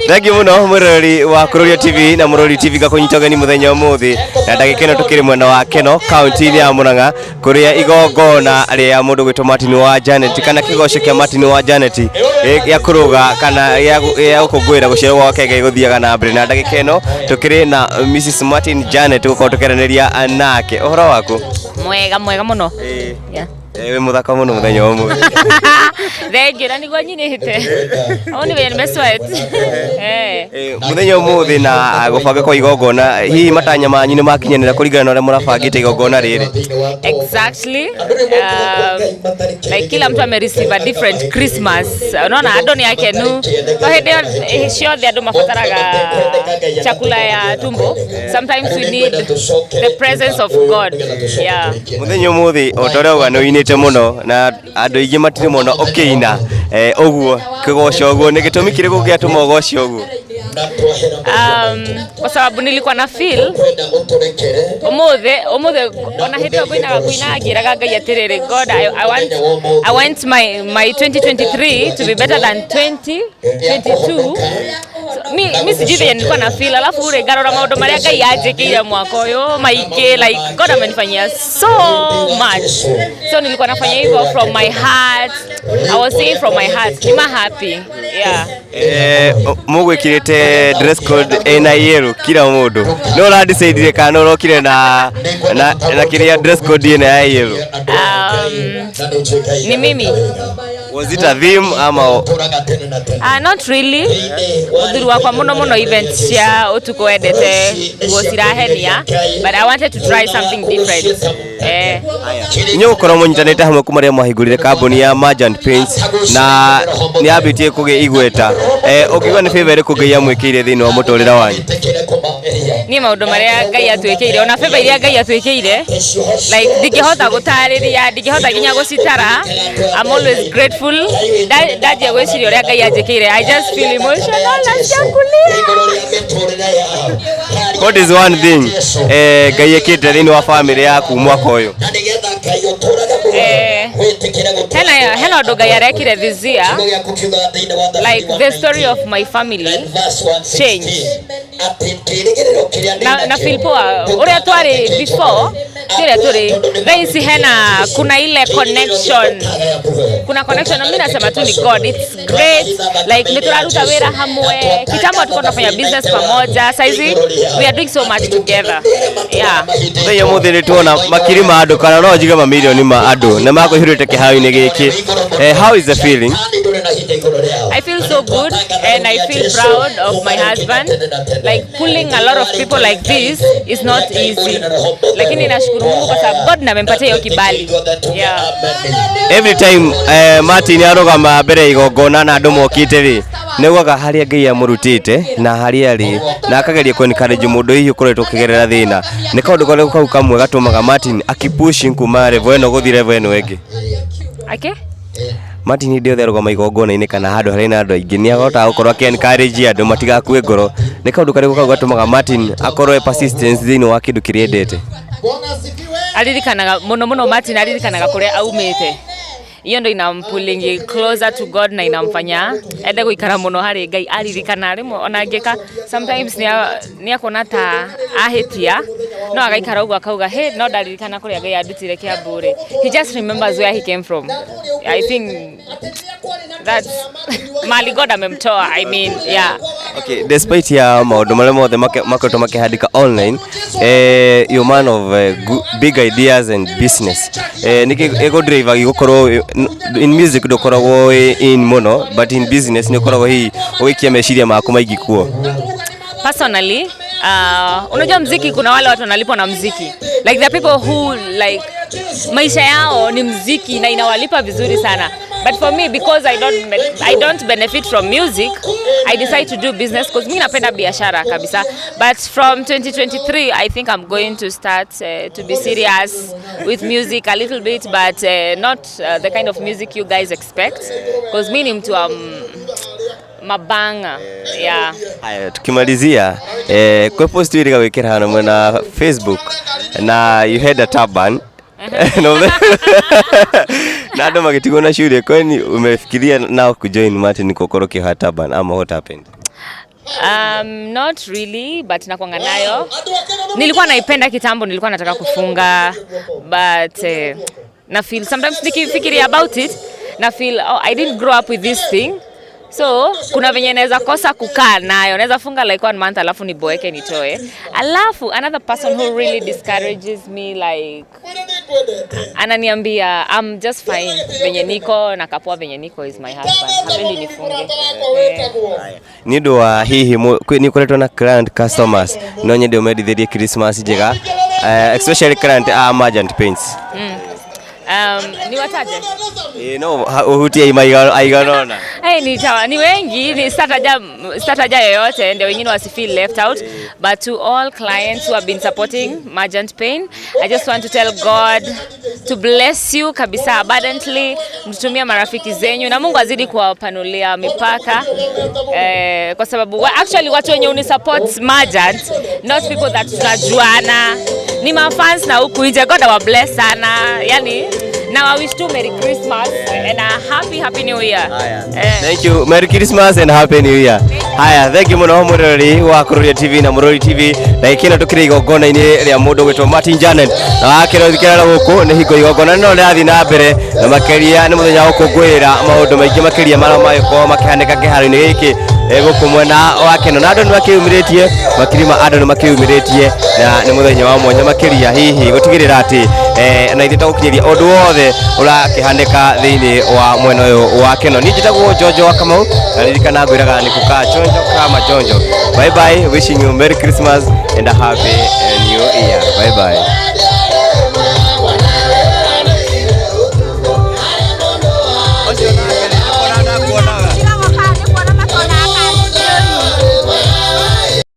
Thank you muno murori wa Kuroria TV na Murori TV gakunyitogani muthenya umuthi na ndagikeno tukiri mwena wa Keno county ya Murang'a kuria igongona ria mundu gwitwo Martin wa Janet kana kigoco kia Martin wa Janet ya kuruga kana ya ukungwira guciarwo gwake Ngai guthiaga na mbere na ndagikeno tukiri na Mrs Martin Janet gukorwo tukiranĩria anake uhoro waku mwega muno yeah we muthaka muno muthenya umuthi thengio niguo nyinite oni we nimesweat muthenya umuthi na gubanga kwa igongona hihi matanya manyu ni makinyanira kuringana na uria murabangite igongona riri exactly like kila mtu ame receive a different Christmas unaona andoni yake nu kwa hende ciothe andu mafataraga chakula ya tumbo sometimes we need the presence of God yeah muthenya umuthi otoreuga no inite muno na andu ingi matire muno okiina oguo kigoco oguo ni gitumi kiriku giatuma ogocio oguo kwa sababu nilikuwa na feel umuthi ona hindi kuina ngiraga Ngai atiriri God I want my 2023 to be better than 2022 mi sijui nilikuwa na feel alafu ure garora maundu maria Ngai anjikire mwaka uyu maiki like God amenifanyia so much so nilikuwa nafanya hivyo from my heart I was saying from my heart I'm happy yeah mugwikirite dress code ena yellow kila mundu no la decide kana urokire na kiria dress code ena ya yellow ni mimi was it a theme ama not really Muthuri wakwa muno events cia utuko endete gocirahenia but I wanted to try something different nyo gukora munyitanite hamwe kumaria mwahingurire kambuni ya Merchant Paints na ni abitie kuge igweta ukigwa ni favor kuge ya mwikire thini wa mutorira wanyu ni maundu maria Ngai atwikire ona favor iria Ngai atwikire like ndingihota gutariria ndingihota ginya gucitara I'm always grateful daje gwiciria uria Ngai anjikire I just feel emotional what is one thing Ngai ekite thini wa family yaku mwaka uyu hena undu Ngai arekire this year like the story of my family change na feel poa uria twari before kile turi raisi hena kuna ile connection mimi nasema tu ni God it's great like nituraruta wera hamwe kitambo tuko tunafanya business pamoja saizi we are doing so much together yeah ndio muthiri tuona makiri ma andu kana no jiga mamilioni ma andu na mako hirite kihau-ini giki how is the feeling I feel so good and I feel proud of my husband like pulling a lot of people like this is not easy lakini nashukuru Mungu kwa sababu God amempatia hiyo kibali yeah every time Martin arogama mbere igongona na andu mokite ri niguaga haria Ngai amurutite na haria ri na akageria ku encourage mundu hihi ukoretwo kigerera thina ni kaundu kale kau kamwe gatumaga Martin akipushing kuma level eno guthi level eno engi Martin ndio thero goma igongona-ini kana handu hari na andu aingi ni agota gukorwo aki encourage andu matigakue ngoro ni kaundu kale kau gatumaga Martin akorwo persistence thini wa kindu kiriendete aririkanaga muno Martin aririkanaga kuria aumite iyo ndo inampulling closer to God na inamfanya ende guikara muno hari Ngai aririkana rimwe ona ngeka sometimes ni akona ta ahitia no agaikara ugu akauga hey no daririkana kuria Ngai adutire kiambure he just remembers where he came from I think that's mali God amemtoa I mean yeah okay despite ya maundu maria mothe makoto makihadika online you man of big ideas and business niki ego driver gukorwo in music ndokoragwo in mono but in business ni ukoragwo hii ugikia meciria maku maigi kuo personally unajua muziki kuna wale watu wanalipwa na muziki like the people who like maisha yao ni muziki na inawalipa vizuri sana but for me because I don't benefit from music I decide to do business because mimi napenda biashara kabisa but from 2023 I think I'm going to start to be serious with music a little bit but not the kind of music you guys expect because mimi ni mtu wa mabanga yeah haya tukimalizia kwa post ile gawekera hano mwana Facebook na you had a turban no na ndo magetigo na shule kwani umefikiria nao kujoin Martin kokoroke turban ama what happened Not really, but nakuanga nayo. Nilikuwa naipenda kitambo, nilikuwa nataka kufunga, but na feel sometimes nikifikiria about it, na feel I didn't grow up with this thing. So kuna venye naweza kosa kukaa nayo, naweza funga like 1 month alafu niboeke nitoe. Alafu another person who really discourages me, like ananiambia I'm just fine venye niko na kapoa venye niko is my husband. Hapendi nifunge. Nido wa hihi ni kuletwa na client customers nonye ndio medithirie Christmas jega, especially client merchant paints. Ni wataje? No, uhutia aiganona. Ni wengi, ni stataja yoyote ndio wengine wasi feel left out, but to all clients who have been supporting Merchant Pain, I just want to tell God to bless you kabisa abundantly, mtutumia marafiki zenyu na Mungu azidi kuwapanulia mipaka, kwa sababu actually watu wenye unisupport Merchant, not people that tunajuana, ni mafans na huku nje. God wa bless sana, yani now I wish you Merry Christmas and a happy New Year. Thank you. Merry Christmas and Happy New Year. Haya, thank you muno murori wa Kururia TV na Murori TV. Na ikino tukire igongona ini ria mundu gwitwo Martin Janet. Na wakiro thikira guku ni hingo igongona no rathi na mbere na makeria ni muthenya wa kungwira maundu maingi makeria mara mayiko makihaneka kiharo-ini giki guku mwena wa Keno na andu ni makiumiritie makirima andu ni makiumiritie na ni muthenya wa mwanya makeria hihi gutigirira ati na ithita gukinyiria undu wothe urakihaneka thiini wa mwena uyu wa Keno. Ni njitagwo Jonjo wa Kamau na ririkana ngwiraga ni kuka chonjo kama Jonjo. Bye bye, wishing you Merry Christmas and a Happy New Year. Bye bye.